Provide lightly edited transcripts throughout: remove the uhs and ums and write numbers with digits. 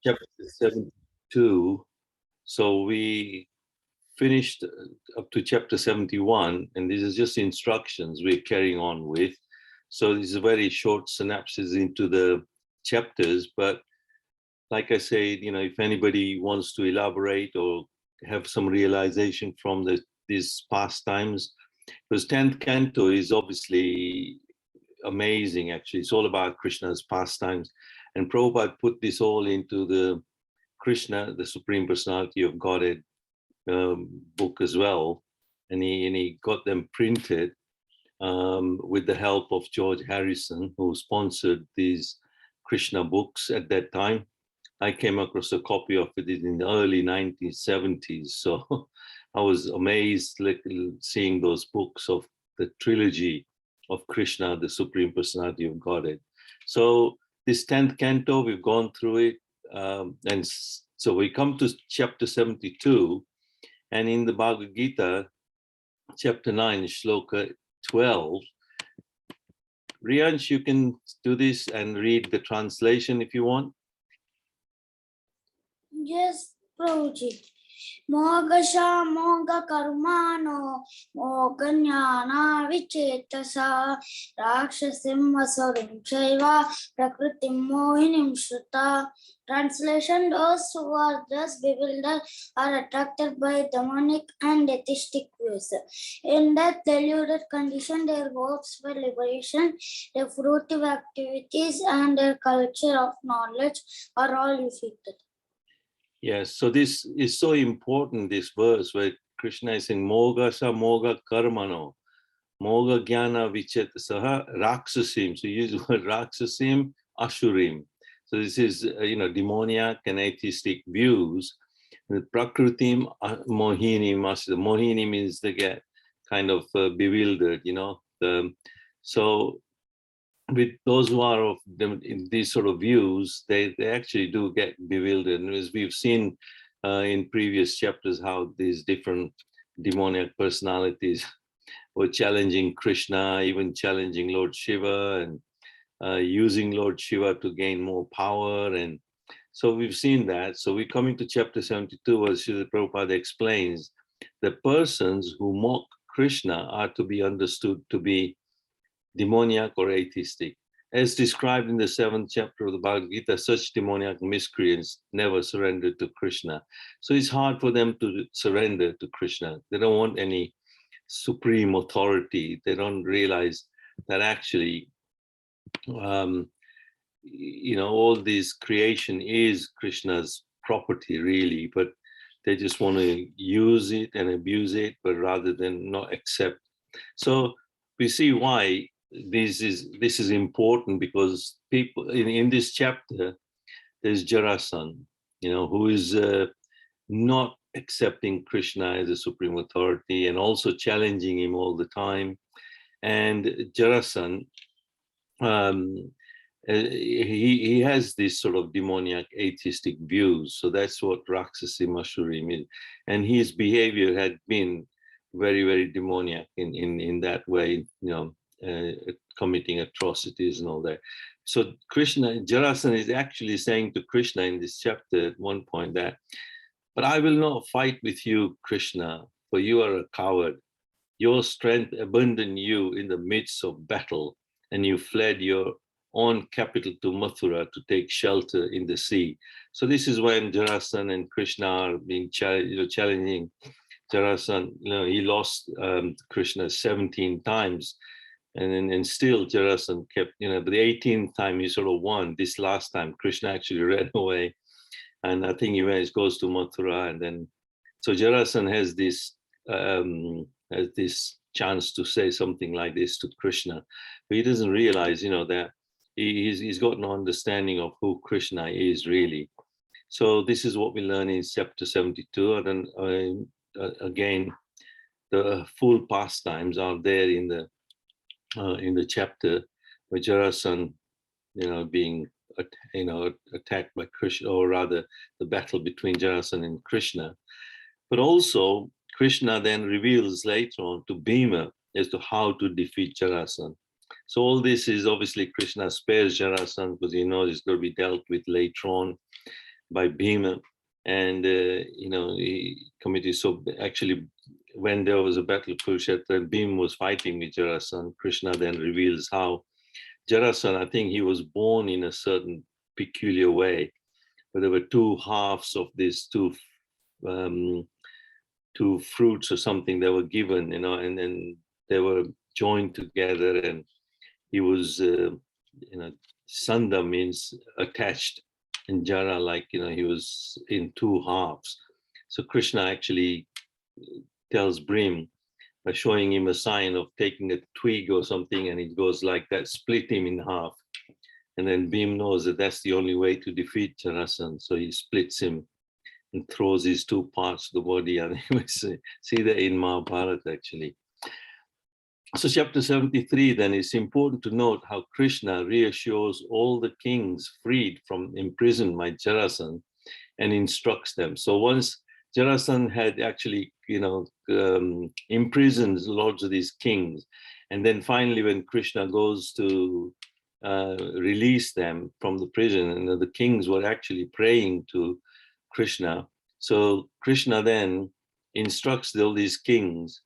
chapter 72. So we finished up to chapter 71, and this is just instructions we're carrying on with. So this is a very short synopsis into the chapters, but like I said, if anybody wants to elaborate or have some realization from these pastimes, because 10th canto is obviously amazing, actually. It's all about Krishna's pastimes. And Prabhupada put this all into the Krishna, the Supreme Personality of Godhead book as well. And he got them printed with the help of George Harrison, who sponsored these Krishna books at that time. I came across a copy of it in the early 1970s. So I was amazed seeing those books of the trilogy of Krishna, the Supreme Personality of Godhead. So this 10th canto, we've gone through it. And so we come to chapter 72. And in the Bhagavad Gita, chapter 9, shloka 12, Riyansh, you can do this and read the translation if you want. Yes, Prabhuji. Mogasha moga karmano moganyana vichetasa rakshasim asurim chaiva prakritim mohinim shruta. Translation: those who are thus bewildered are attracted by demonic and atheistic views. In that deluded condition, their hopes for liberation, their fruitive activities, and their culture of knowledge are all defeated. Yes, so this is so important, this verse where Krishna is saying, Moga sa moga karmano, moga jnana vichet saha raksasim. So you use the word raksasim, ashurim. So this is, demoniac and atheistic views. The prakritim mohinim, mohini means they get kind of bewildered, so with those who are of them in these sort of views, they actually do get bewildered. And as we've seen in previous chapters, how these different demoniac personalities were challenging Krishna, even challenging Lord Shiva, and using Lord Shiva to gain more power. And so we've seen that. So we're coming to chapter 72, where Srila Prabhupada explains the persons who mock Krishna are to be understood to be demoniac or atheistic. As described in the 7th chapter of the Bhagavad Gita, such demoniac miscreants never surrendered to Krishna. So it's hard for them to surrender to Krishna. They don't want any supreme authority. They don't realize that actually, all this creation is Krishna's property, really, but they just want to use it and abuse it, but rather than not accept. So we see why this is important, because people in this chapter, there's Jarasan, who is not accepting Krishna as a supreme authority and also challenging him all the time. And Jarasan, he has this sort of demoniac atheistic views. So that's what Rakshasi Mashurim is. And his behavior had been very, very demoniac in that way, committing atrocities and all that. So Jarasan is actually saying to Krishna in this chapter at one point that, but I will not fight with you, Krishna, for you are a coward. Your strength abandoned you in the midst of battle, and you fled your own capital to Mathura to take shelter in the sea. So this is when Jarasan and Krishna are being challenging Jarasan. He lost Krishna 17 times. And still Jarasan kept, but the 18th time he sort of won. This last time, Krishna actually ran away. And I think he goes to Mathura. And then, so Jarasan has this chance to say something like this to Krishna. But he doesn't realize, that he's got no understanding of who Krishna is really. So this is what we learn in chapter 72. And then again, the full pastimes are there in the chapter, where Jarasan, being attacked by Krishna, or rather the battle between Jarasan and Krishna. But also Krishna then reveals later on to Bhima as to how to defeat Jarasan. So all this is obviously Krishna spares Jarasan because he knows it's going to be dealt with later on. by Bhima, and he committed. So actually, when there was a battle of Kurukshetra and Bhima was fighting with Jarasandha, Krishna then reveals how Jarasandha, I think he was born in a certain peculiar way, but there were two halves of these two fruits or something that were given, and then they were joined together, and he was, Sanda means attached, and Jara, like, he was in two halves. So Krishna actually tells Brim by showing him a sign of taking a twig or something, and it goes like that, split him in half. And then Bhim knows that that's the only way to defeat Jarasandha. So he splits him and throws his two parts of the body. And we see that in Mahabharata, actually. So chapter 73, then, it's important to note how Krishna reassures all the kings freed from imprisonment by Jarasandha and instructs them. So once Jarasandha had actually, imprisoned lots of these kings, and then finally when Krishna goes to release them from the prison, and the kings were actually praying to Krishna. So Krishna then instructs all these kings,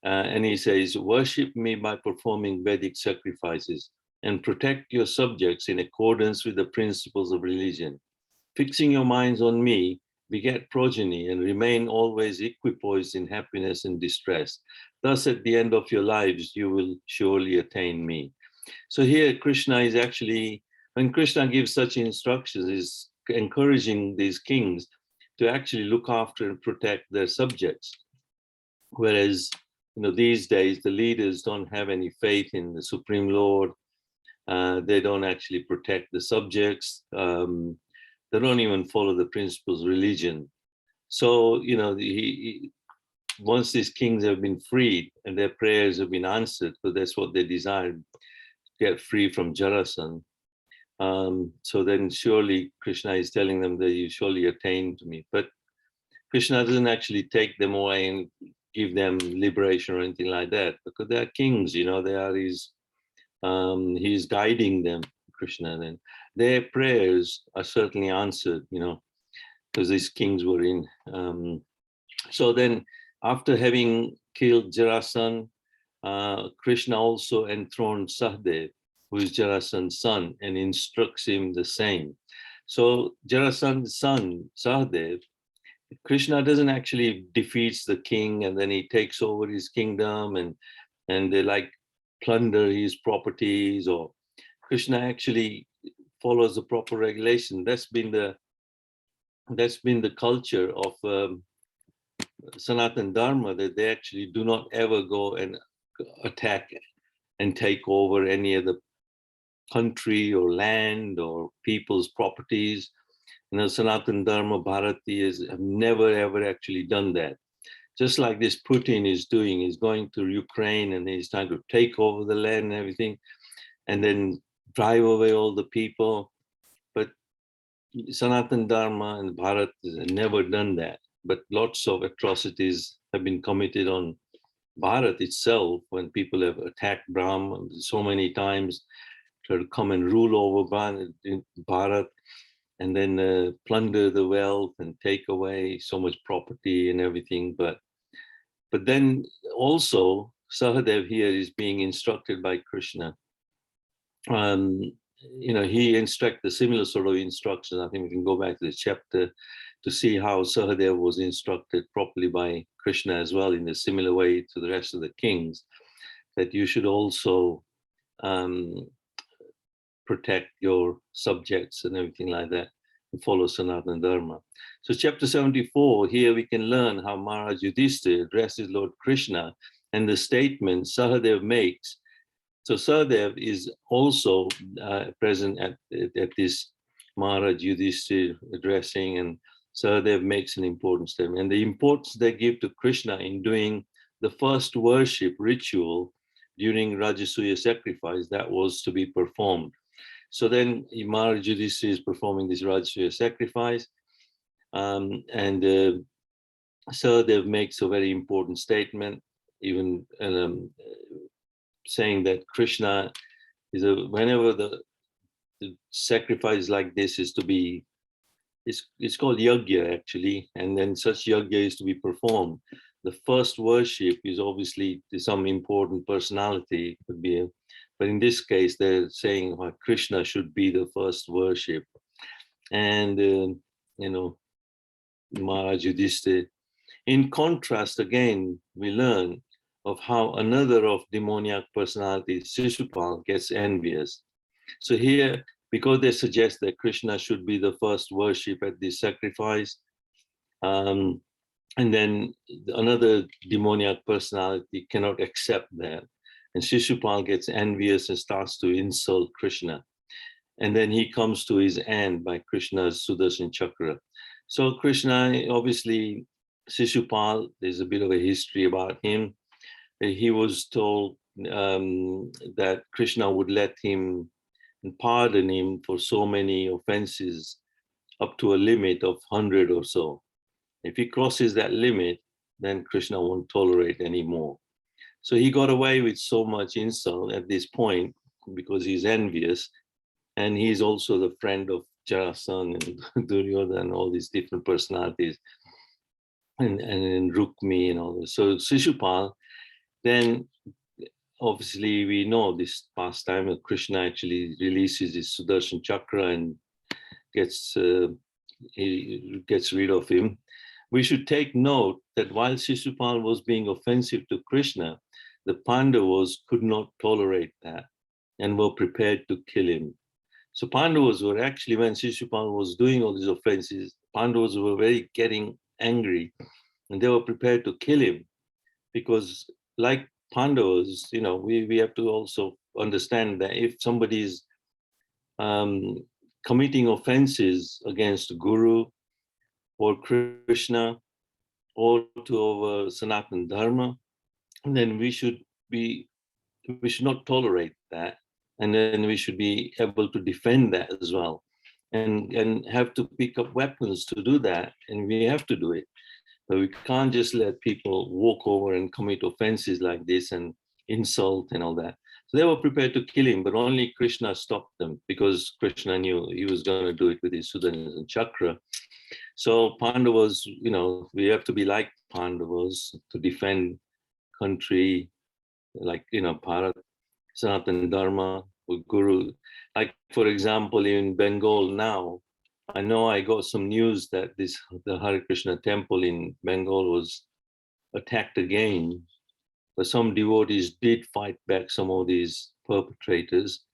and he says, worship me by performing Vedic sacrifices and protect your subjects in accordance with the principles of religion. Fixing your minds on me, beget progeny and remain always equipoised in happiness and distress. Thus, at the end of your lives, you will surely attain me. So here, Krishna is actually, when Krishna gives such instructions, is encouraging these kings to actually look after and protect their subjects. Whereas, these days, the leaders don't have any faith in the Supreme Lord. They don't actually protect the subjects. They don't even follow the principles of religion. So, once these kings have been freed and their prayers have been answered, because that's what they desired, get free from Jarasandha. So then surely Krishna is telling them that you surely attain to me. But Krishna doesn't actually take them away and give them liberation or anything like that, because they are kings, they are his, he's guiding them, Krishna. And their prayers are certainly answered, because these kings were in. So then after having killed Jarasandha, Krishna also enthroned Sahadev, who is Jarasandha's son, and instructs him the same. So Jarasandha's son, Sahadev, Krishna doesn't actually defeats the king and then he takes over his kingdom and they like plunder his properties, or Krishna actually follows the proper regulation. That's been the culture of Sanatana Dharma, that they actually do not ever go and attack and take over any of the country or land or people's properties. Sanatana Dharma Bharatiyas have never ever actually done that. Just like this Putin is doing, he's going to Ukraine and he's trying to take over the land and everything, and then drive away all the people. But Sanatana Dharma and Bharat have never done that. But lots of atrocities have been committed on Bharat itself, when people have attacked Brahma so many times, try to come and rule over Bharat, and then plunder the wealth and take away so much property and everything. But then also Sahadev here is being instructed by Krishna. He instructs the similar sort of instructions. I think we can go back to the chapter to see how Sahadev was instructed properly by Krishna as well, in a similar way to the rest of the kings, that you should also protect your subjects and everything like that, and follow Sanatana Dharma. So chapter 74, here we can learn how Maharaj Yudhishthira addresses Lord Krishna and the statement Sahadev makes. So Sahadev is also present at this Maharaj Yudhishthira addressing, and Sahadev makes an important statement. And the importance they give to Krishna in doing the first worship ritual during Rajasuya sacrifice that was to be performed. So then Maharaj Yudhishthira is performing this Rajasuya sacrifice, and Sahadev makes a very important statement, even saying that Krishna is whenever the sacrifice like this is to be it's called yajna actually, and then such yajna is to be performed. The first worship is obviously to some important personality, could be, but in this case they're saying Krishna should be the first worship, and Maharaj Yudhishthira. In contrast, again, we learn of how another of demoniac personalities, Shishupal, gets envious. So here, because they suggest that Krishna should be the first worship at the sacrifice, and then another demoniac personality cannot accept that. And Shishupal gets envious and starts to insult Krishna. And then he comes to his end by Krishna's Sudarshan Chakra. So Krishna, obviously, Shishupal, there's a bit of a history about him. He was told that Krishna would let him and pardon him for so many offenses up to a limit of 100 or so. If he crosses that limit, then Krishna won't tolerate anymore. So he got away with so much insult at this point because he's envious, and he's also the friend of Jarasandha and Duryodhana and all these different personalities, and Rukmi and all this. So Shishupal, then obviously we know this pastime of Krishna actually releases his Sudarshan Chakra and he gets rid of him. We should take note that while Shishupal was being offensive to Krishna, the Pandavas could not tolerate that and were prepared to kill him. So Pandavas were actually, when Shishupal was doing all these offenses, Pandavas were very getting angry and they were prepared to kill him, because like Pandavas, we have to also understand that if somebody is committing offenses against Guru or Krishna or to our Sanatana Dharma, then we should not tolerate that, and then we should be able to defend that as well, and have to pick up weapons to do that, and we have to do it. But we can't just let people walk over and commit offenses like this and insult and all that. So they were prepared to kill him, but only Krishna stopped them, because Krishna knew he was going to do it with his Sudarshan Chakra. So Pandavas, we have to be like Pandavas to defend country, like, Bharat, Sanatana Dharma, with Guru. Like, for example, in Bengal now, I know I got some news that the Hare Krishna temple in Bengal was attacked again, but some devotees did fight back some of these perpetrators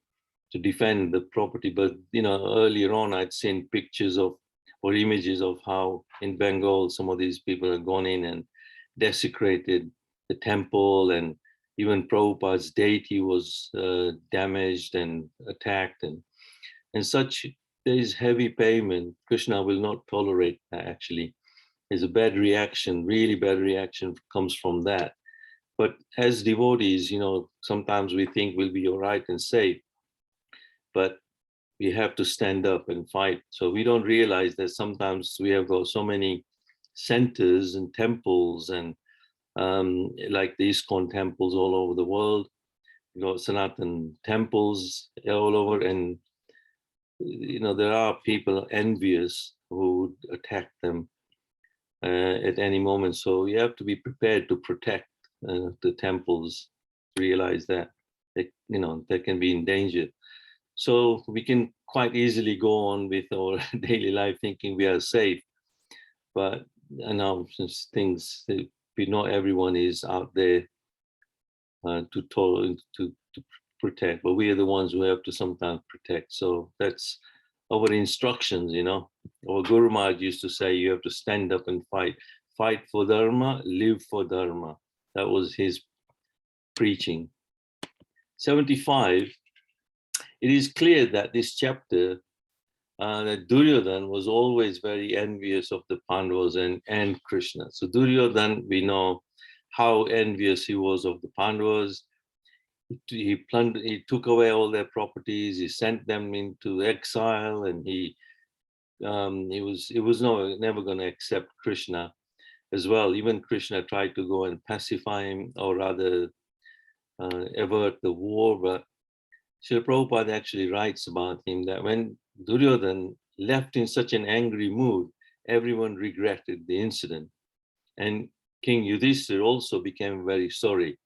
to defend the property. But earlier on, I'd seen pictures of or images of how in Bengal some of these people have gone in and desecrated the temple, and even Prabhupada's deity was damaged and attacked, and such. There is heavy payment. Krishna will not tolerate that, actually. There's a bad reaction, really bad reaction comes from that. But as devotees, sometimes we think we'll be all right and safe, but we have to stand up and fight. So we don't realize that sometimes we have got so many centers and temples, and like the ISKCON temples all over the world. We got Sanatan temples all over, and there are people envious who would attack them at any moment. So you have to be prepared to protect the temples, realize that they can be in danger. So we can quite easily go on with our daily life thinking we are safe. But since things, not everyone is out there to protect, but we are the ones who have to sometimes protect. So that's our instructions, Our Guru Maharaj used to say, you have to stand up and fight. Fight for Dharma, live for Dharma. That was his preaching. 75, it is clear that this chapter, that Duryodhana was always very envious of the Pandavas and Krishna. So Duryodhana, we know how envious he was of the Pandavas. He took away all their properties. He sent them into exile, and he was never going to accept Krishna as well. Even Krishna tried to go and pacify him, or rather avert the war. But Srila Prabhupada actually writes about him that when Duryodhana, left in such an angry mood, everyone regretted the incident. And King Yudhishthira also became very sorry.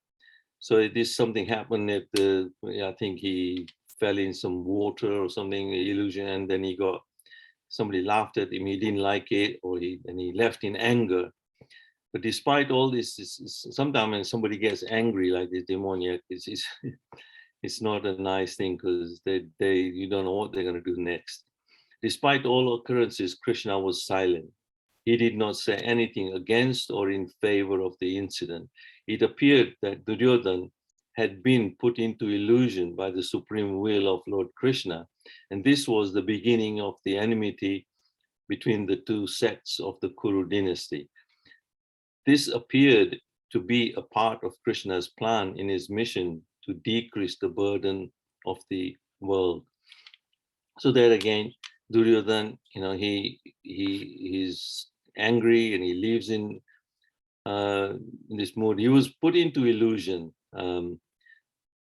So this something happened at the, I think he fell in some water or something, illusion, and then somebody laughed at him, he didn't like it, and he left in anger. But despite all this, sometimes when somebody gets angry like this demoniac, it's not a nice thing, because you don't know what they're going to do next. Despite all occurrences, Krishna was silent. He did not say anything against or in favor of the incident. It appeared that Duryodhana had been put into illusion by the supreme will of Lord Krishna, and this was the beginning of the enmity between the two sects of the Kuru dynasty. This appeared to be a part of Krishna's plan in his mission to decrease the burden of the world. So there again, Duryodhana, he's angry and he lives in this mood. He was put into illusion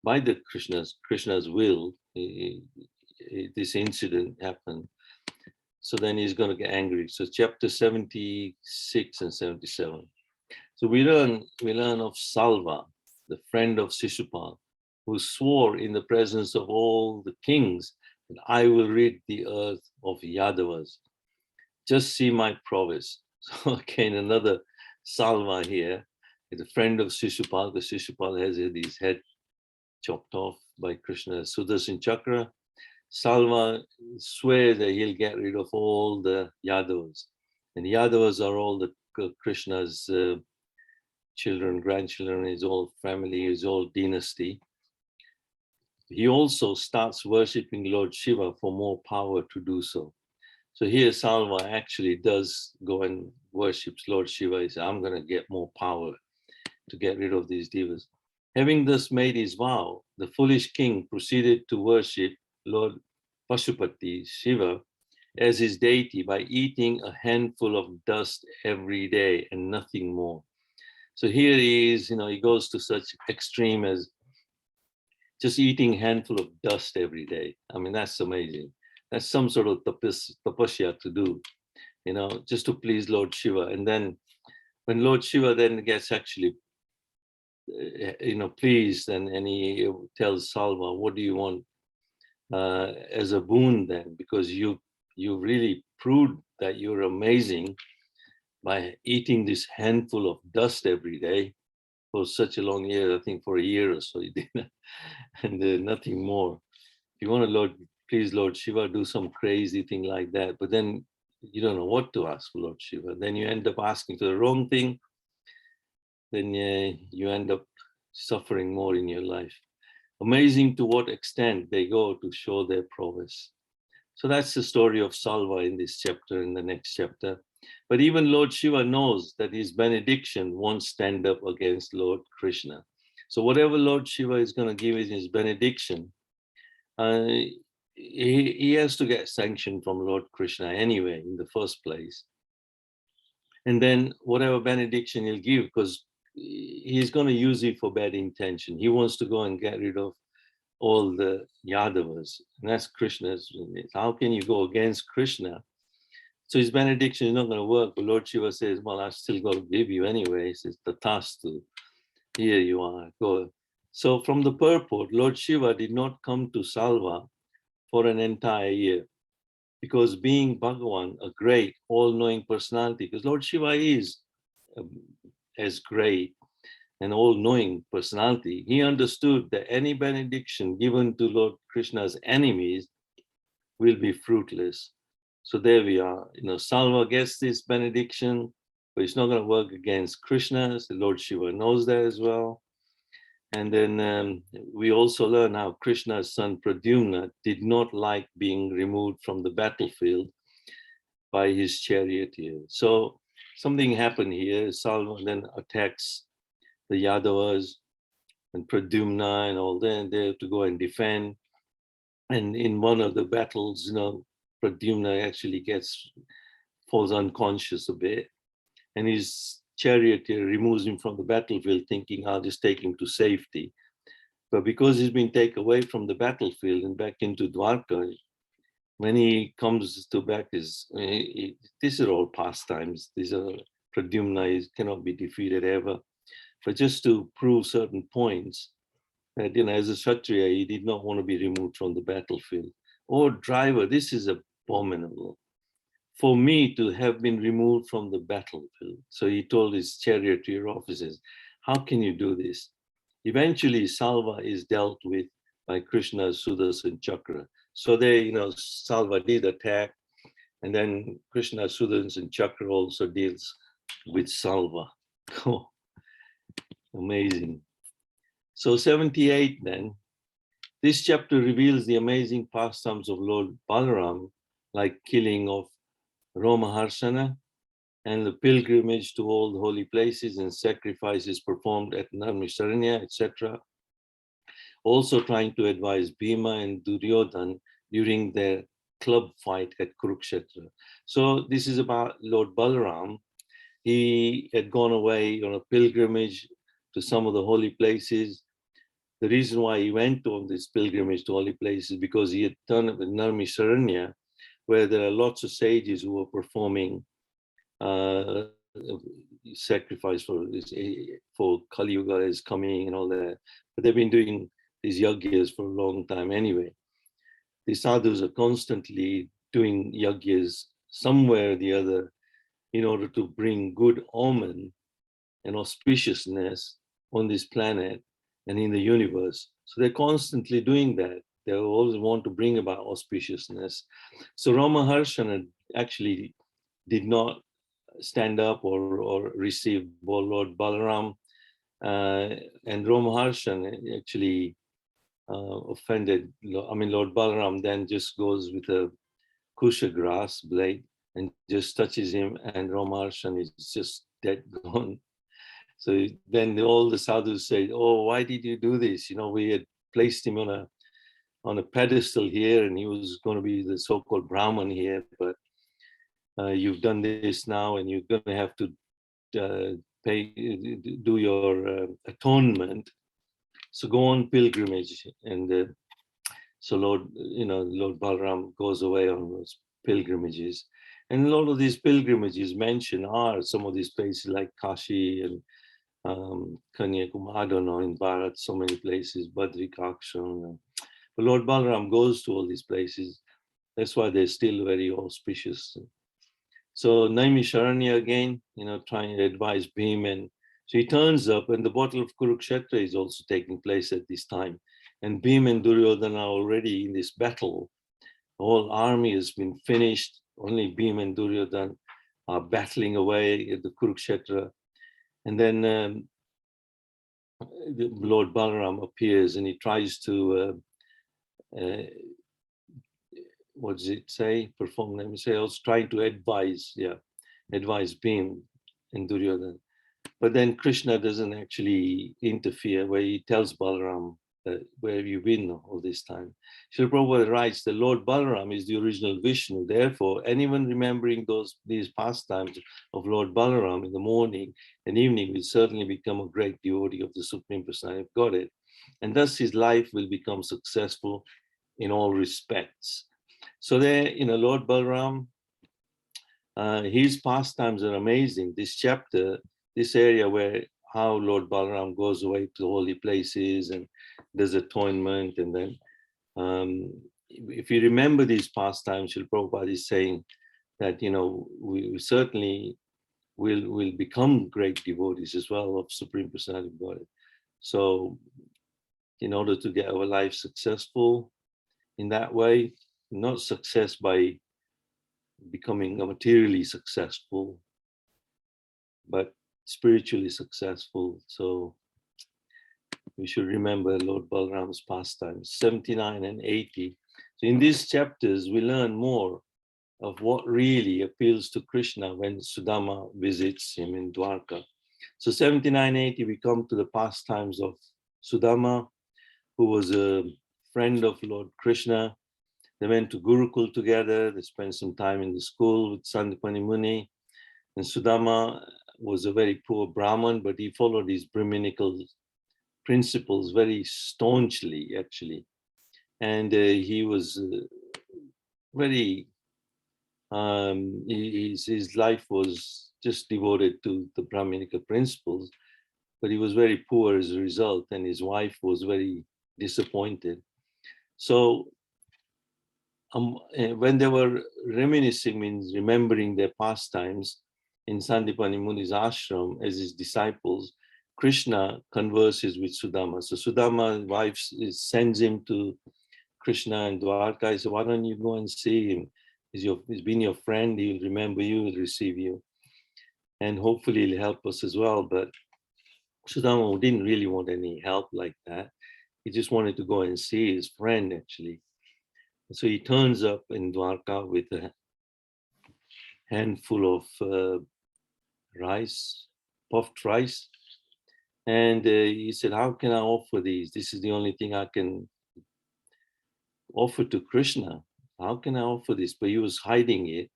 by the Krishna's will. This incident happened. So then he's going to get angry. So chapter 76 and 77. So we learn of Salva, the friend of Shishupal, who swore in the presence of all the kings that I will rid the earth of Yadavas. Just see my prowess. So again, another Salva here, is a friend of Shishupal, because Shishupal has his head chopped off by Krishna's Sudarshan Chakra. Salva swears that he'll get rid of all the Yadavas. And Yadavas are all the Krishna's children, grandchildren, his whole family, his whole dynasty. He also starts worshipping Lord Shiva for more power to do so. So here Salva actually does go and worships Lord Shiva. He says, I'm going to get more power to get rid of these devas. Having thus made his vow, the foolish king proceeded to worship Lord Pashupati, Shiva, as his deity by eating a handful of dust every day and nothing more. So here he is, he goes to such extreme as just eating a handful of dust every day. I mean, that's amazing. That's some sort of tapasya to do, just to please Lord Shiva. And then when Lord Shiva then gets actually, pleased, and he tells Salva, what do you want as a boon then? Because you really proved that you're amazing by eating this handful of dust every day for such a long year. I think for a year or so you did, and nothing more. If you want to please Lord Shiva, do some crazy thing like that, but then you don't know what to ask for Lord Shiva. Then you end up asking for the wrong thing. Then you end up suffering more in your life. Amazing to what extent they go to show their prowess. So that's the story of Salva in this chapter, in the next chapter. But even Lord Shiva knows that his benediction won't stand up against Lord Krishna. So whatever Lord Shiva is going to give in his benediction, he has to get sanction from Lord Krishna anyway, in the first place. And then whatever benediction he'll give, because he's going to use it for bad intention. He wants to go and get rid of all the Yadavas, and that's Krishna's. How can you go against Krishna? So his benediction is not going to work, but Lord Shiva says, well, I still got to give you anyway. He says, Tatastu, here you are, go. So from the purport, Lord Shiva did not come to Salva for an entire year, because being Bhagavan, a great all-knowing personality, because Lord Shiva is as great an all-knowing personality, he understood that any benediction given to Lord Krishna's enemies will be fruitless. So there we are. Salva gets this benediction, but it's not going to work against Krishna. So Lord Shiva knows that as well. And then we also learn how Krishna's son Pradyumna did not like being removed from the battlefield by his charioteer. So something happened here. Salva then attacks the Yadavas and Pradyumna and all that, and they have to go and defend. And in one of the battles, Pradyumna actually falls unconscious a bit, and his charioteer removes him from the battlefield, thinking, I'll just take him to safety. But because he's been taken away from the battlefield and back into Dwarka, when he comes to back, these are all pastimes. These are Pradyumna cannot be defeated ever. But just to prove certain points, that as a Kshatriya, he did not want to be removed from the battlefield. Oh, driver, this is abominable. For me to have been removed from the battlefield. So he told his charioteer officers, how can you do this? Eventually, Salva is dealt with by Krishna's Sudarshan Chakra. So they, Salva did attack, and then Krishna's Sudarshan Chakra also deals with Salva. Oh, amazing. So 78 then, this chapter reveals the amazing pastimes of Lord Balaram, like killing of Romaharshana and the pilgrimage to all the holy places and sacrifices performed at Narmisharanya, etc. Also trying to advise Bhima and Duryodhan during their club fight at Kurukshetra. So this is about Lord Balaram. He had gone away on a pilgrimage to some of the holy places. The reason why he went on this pilgrimage to holy places because he had done it with Narmisharanya, where there are lots of sages who were performing sacrifice for Kali Yuga is coming and all that. But they've been doing these yagyas for a long time anyway. The sadhus are constantly doing yagyas somewhere or the other in order to bring good omen and auspiciousness on this planet and in the universe. So they're constantly doing that. They always want to bring about auspiciousness. So Ramaharshana actually did not stand up or receive Lord Balaram. And Ramaharshan actually offended. Lord Balaram then just goes with a kusha grass blade and just touches him, and Ramaharshan is just dead gone. So then all the sadhus say, "Oh, why did you do this? We had placed him on a pedestal here, and he was going to be the so-called Brahman here, but you've done this now, and you're going to have to do your atonement. So go on pilgrimage." And so Lord Balaram goes away on those pilgrimages. And a lot of these pilgrimages mentioned are some of these places like Kashi and Kanyakumari, I don't know, in Bharat, so many places, Badrikakshan. But Lord Balaram goes to all these places. That's why they're still very auspicious. So Naimisharanya again, trying to advise Bhim, and so he turns up, and the battle of Kurukshetra is also taking place at this time. And Bhim and Duryodhana are already in this battle. The whole army has been finished. Only Bhim and Duryodhana are battling away at the Kurukshetra. And then Lord Balaram appears, and he tries to what does it say? Perform themselves, trying to advise Bhim and Duryodhana. But then Krishna doesn't actually interfere, where he tells Balaram, where have you been all this time? Srila Prabhupada writes that Lord Balaram is the original Vishnu. Therefore, anyone remembering these pastimes of Lord Balaram in the morning and evening will certainly become a great devotee of the Supreme Personality of Godhead. And thus his life will become successful in all respects. So there, Lord Balaram, his pastimes are amazing. This chapter, this area where how Lord Balaram goes away to holy places and does atonement, and then if you remember these pastimes, Srila Prabhupada is saying that we certainly will become great devotees as well of Supreme Personality of Godhead. So in order to get our life successful in that way, not success by becoming materially successful, but spiritually successful. So we should remember Lord Balaram's pastimes, 79 and 80. So in these chapters, we learn more of what really appeals to Krishna when Sudama visits him in Dwarka. So 79, 80, we come to the pastimes of Sudama, who was a friend of Lord Krishna. They went to Gurukul together. They spent some time in the school with Sandipani Muni. And Sudama was a very poor Brahman, but he followed his Brahminical principles very staunchly, actually. And he was very, his life was just devoted to the Brahminical principles, but he was very poor as a result, and his wife was very disappointed. So when they were reminiscing, means remembering their pastimes in Sandipani Muni's ashram as his disciples, Krishna converses with Sudama. So Sudama's wife sends him to Krishna and Dwarka. He said, why don't you go and see him? He's been your friend, he'll remember you, he'll receive you. And hopefully he'll help us as well. But Sudama didn't really want any help like that. He just wanted to go and see his friend, actually. So he turns up in Dwarka with a handful of rice, puffed rice. And he said, how can I offer these? This is the only thing I can offer to Krishna. How can I offer this? But he was hiding it.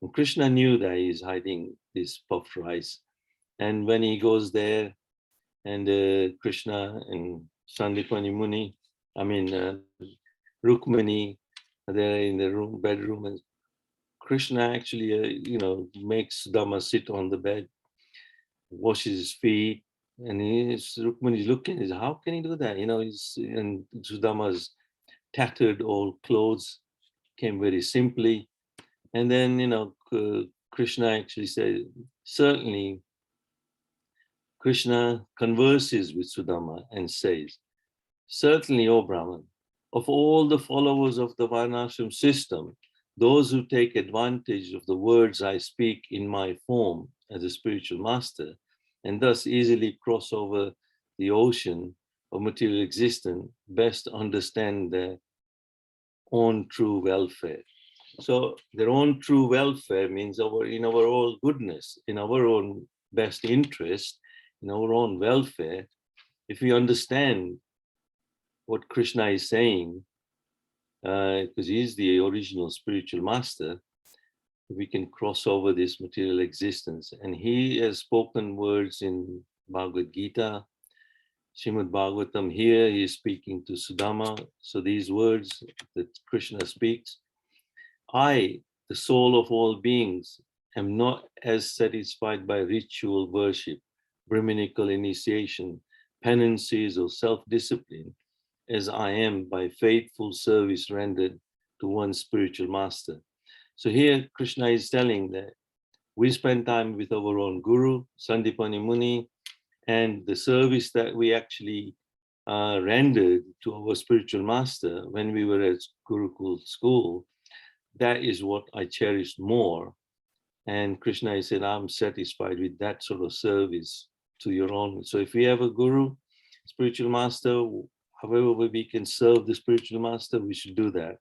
And Krishna knew that he's hiding this puffed rice. And when he goes there, and Krishna and Sandipani Muni, Rukmani, they're in the bedroom, and Krishna actually, makes Dhamma sit on the bed, washes his feet, and Rukmani's looking. How can he do that? And Sudama's tattered old clothes came very simply, and then Krishna actually said, certainly. Krishna converses with Sudama and says, certainly, O Brahman, of all the followers of the Varnashram system, those who take advantage of the words I speak in my form as a spiritual master, and thus easily cross over the ocean of material existence, best understand their own true welfare. So their own true welfare means in our own goodness, in our own best interest, in our own welfare. If we understand what Krishna is saying, because he's the original spiritual master, we can cross over this material existence. And he has spoken words in Bhagavad Gita, Srimad Bhagavatam. Here he is speaking to Sudama. So these words that Krishna speaks, I, the soul of all beings, am not as satisfied by ritual worship, Brahminical initiation, penances, or self-discipline as I am by faithful service rendered to one spiritual master. So here Krishna is telling that we spend time with our own Guru, Sandipani Muni, and the service that we actually rendered to our spiritual master when we were at Gurukul school, that is what I cherished more. And Krishna said, I'm satisfied with that sort of service to your own. So if we have a Guru, spiritual master, however we can serve the spiritual master, we should do that.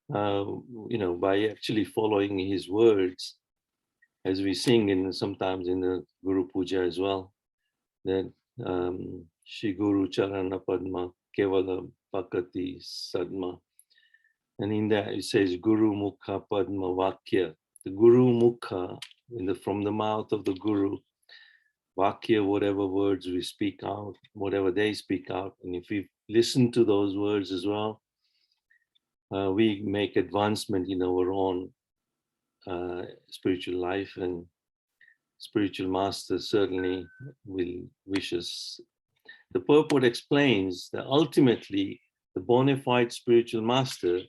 By actually following his words, as we sing sometimes in the Guru Puja as well, that Shri Guru Charana Padma Kevala Pakati Sadma. And in that it says Guru Mukha Padma Vakya. The Guru Mukha, from the mouth of the Guru, Vakya, whatever words we speak out, whatever they speak out. And if we listen to those words as well, we make advancement in our own spiritual life, and spiritual master certainly will wish us. The purport explains that ultimately the bona fide spiritual master,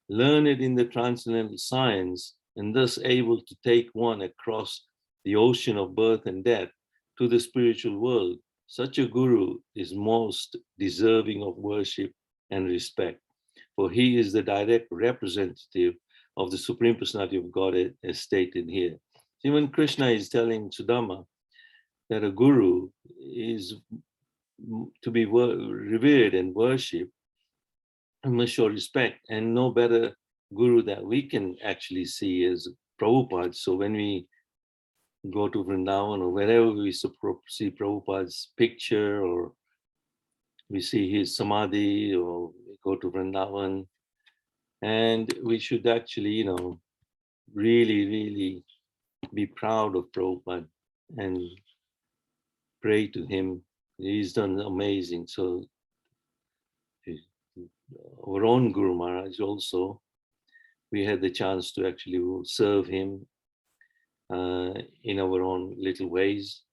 learned in the transcendental science and thus able to take one across the ocean of birth and death to the spiritual world, such a guru is most deserving of worship and respect, for he is the direct representative of the Supreme Personality of Godhead as stated here. Even Krishna is telling Sudama that a guru is to be revered and worshipped and must show respect, and no better guru that we can actually see as Prabhupada. So when we go to Vrindavan or wherever we see Prabhupada's picture, or we see his samadhi, or we go to Vrindavan, and we should actually, really, really be proud of Prabhupada and pray to him. He's done amazing. So our own Guru Maharaj also, we had the chance to actually serve him in our own little ways.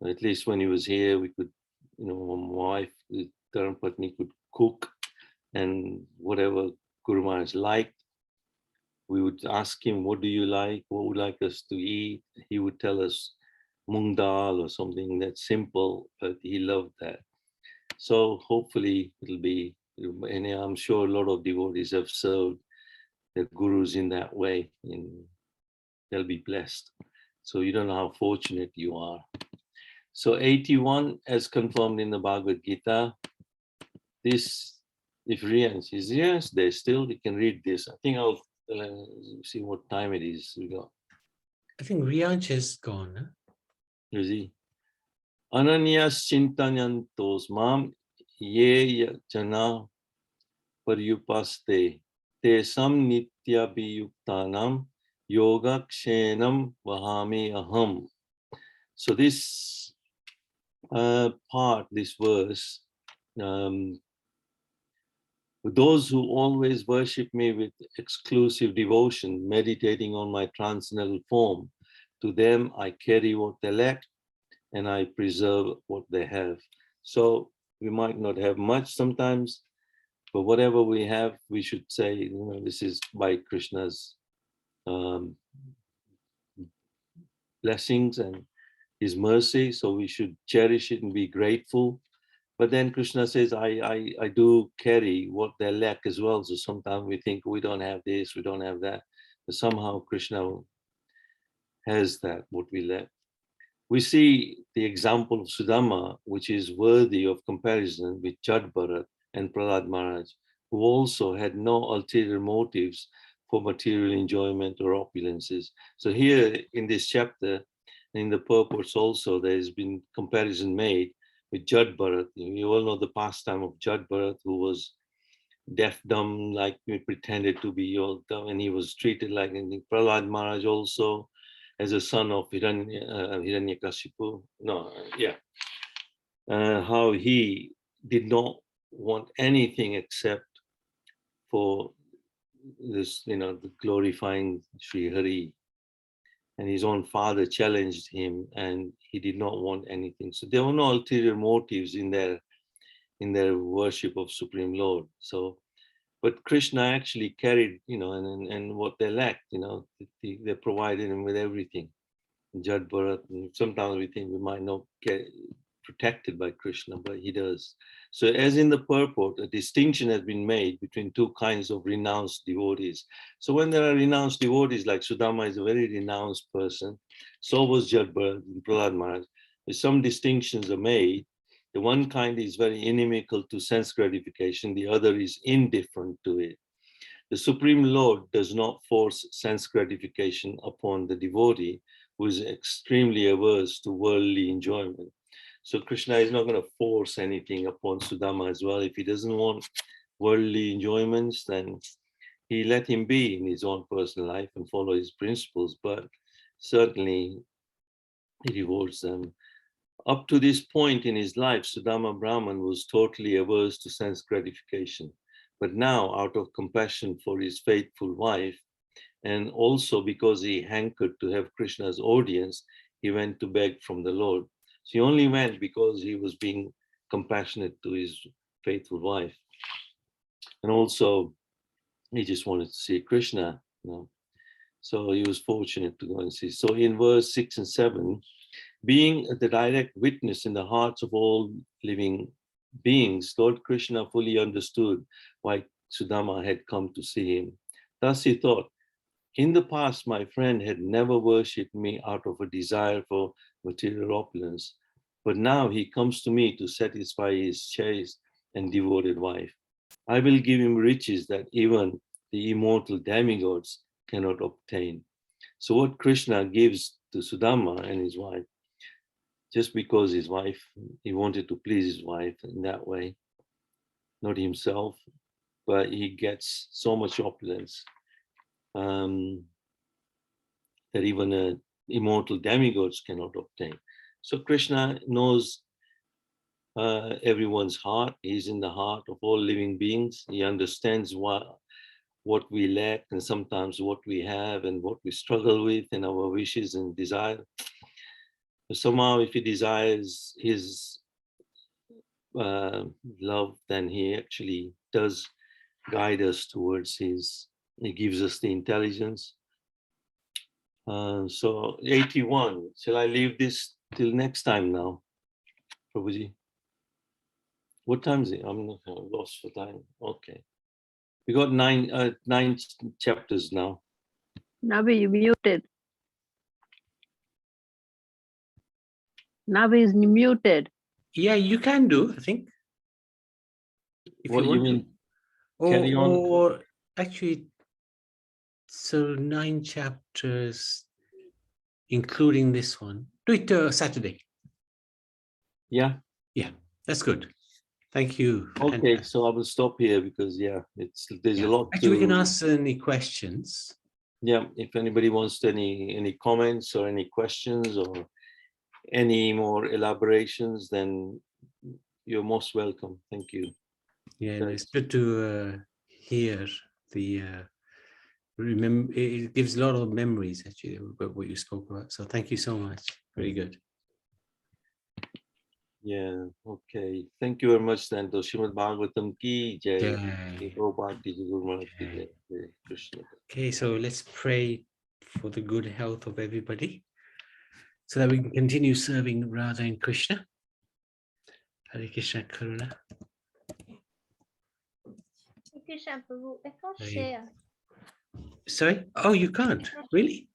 At least when he was here, we could, my wife, the Dharmapatni, could cook, and whatever Guru Maharaj liked, we would ask him, what do you like? What would you like us to eat? He would tell us mung dal or something that's simple, but he loved that. So hopefully it'll be, and I'm sure a lot of devotees have served their gurus in that way, and they'll be blessed. So you don't know how fortunate you are. So 81, as confirmed in the Bhagavad Gita, this, if Riyansh is there still, you can read this. I think I'll see what time it is. We got. I think Riyansh is gone. Huh? You see, Ananyas Chintanyantos Mam Ye Jana Paryupaste Te Sam Nitya Biyuktanam Yoga Kshenam Vahami Aham. So this part, this verse, those who always worship me with exclusive devotion, meditating on my transcendental form, to them I carry what they lack and I preserve what they have. So we might not have much sometimes, but whatever we have, we should say, this is by Krishna's blessings and his mercy. So we should cherish it and be grateful. But then Krishna says, I do carry what they lack as well. So sometimes we think we don't have this, we don't have that. But somehow Krishna has that, what we lack. We see the example of Sudama, which is worthy of comparison with Jad Bharat and Prahlad Maharaj, who also had no ulterior motives for material enjoyment or opulences. So here in this chapter, in the purports also, there has been comparison made with Jad Bharat. You all know the pastime of Jad Bharat, who was deaf, dumb, like we pretended to be all dumb, and he was treated like anything. Prahlad Maharaj also, as a son of Hiranyakashipu. How he did not want anything except for this, the glorifying Sri Hari. And his own father challenged him, and he did not want anything. So there were no ulterior motives in their worship of Supreme Lord. So, but Krishna actually carried, and what they lacked, they provided him with everything. Jad Bharat, sometimes we think we might not get protected by Krishna, but he does. So as in the purport, a distinction has been made between two kinds of renounced devotees. So when there are renounced devotees, like Sudama is a very renounced person, so was Jad Bharat and Prahlad Maharaj. Some distinctions are made. The one kind is very inimical to sense gratification, the other is indifferent to it. The Supreme Lord does not force sense gratification upon the devotee who is extremely averse to worldly enjoyment. So Krishna is not going to force anything upon Sudama as well. If he doesn't want worldly enjoyments, then he let him be in his own personal life and follow his principles, but certainly he rewards them. Up to this point in his life, Sudama Brahman was totally averse to sense gratification. But now, out of compassion for his faithful wife, and also because he hankered to have Krishna's audience, he went to beg from the Lord. So he only went because he was being compassionate to his faithful wife. And also, he just wanted to see Krishna. So he was fortunate to go and see. So in verse 6 and 7, being the direct witness in the hearts of all living beings, Lord Krishna fully understood why Sudama had come to see him. Thus he thought, in the past, my friend had never worshipped me out of a desire for material opulence, but now he comes to me to satisfy his chaste and devoted wife. I will give him riches that even the immortal demigods cannot obtain. So what Krishna gives to Sudama and his wife, just because his wife, he wanted to please his wife in that way, not himself, but he gets so much opulence that even immortal demigods cannot obtain. So Krishna knows everyone's heart. He's in the heart of all living beings. He understands what we lack and sometimes what we have and what we struggle with in our wishes and desire. But somehow if he desires his love, then he actually does guide us towards his, he gives us the intelligence. So 81, shall I leave this till next time now, Prabhuji? What time is it? I'm lost for time. Okay. We got nine chapters now. Nabi, you muted. Nabi is muted. Yeah, you can do, I think. If What you do you want mean? to. Carry on? Or actually, so 9 chapters, including this one. Do it Saturday. Yeah. Yeah, that's good. Thank you. Okay, Fantastic. so I will stop here because there's Yeah. a lot Actually, we can to. ask any questions. Yeah, if anybody wants any comments or any questions or any more elaborations, then you're most welcome. Thank you. Yeah, no, it's good to hear the remember. It gives a lot of memories actually about what you spoke about. So thank you so much. Very good. Yeah. Okay. Thank you very much, Canto. Srimad Bhagavatam ki jai. Jai. Prabhupada ki jai, Guru Maharaj ki jai. Hare Krishna. Okay, so let's pray for the good health of everybody, so that we can continue serving Radha and Krishna. Hare Krishna Karuna. Krishna Prabhu, I can't Hare- share. Sorry? Oh, you can't? Really?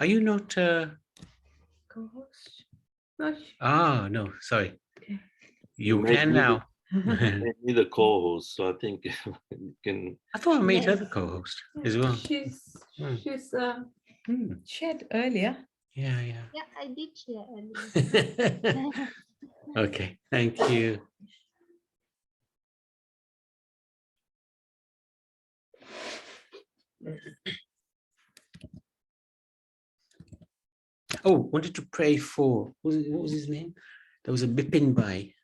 Are you not? Co-host? No. Ah, no, sorry. Okay. You made can me now. made me the co-host, so I think you can. I thought I made her Yes. the co-host as well. She's shared earlier. Yeah, yeah. Yeah, I did share earlier. Okay, thank you. Oh, wanted to pray for, what was his name? There was a Bipin Bhai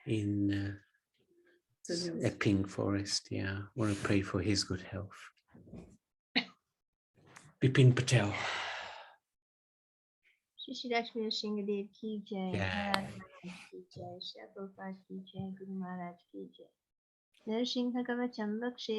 in Epping Forest. Yeah, want to pray for his good health. Bipin Patel. Shri Lakshmi Shingadev ki jai, Yeah. Maharaj ki jai, Shri Prabhupada ki jai, Guru Maharaj ki jai. Narsingha Kavacham Lakshe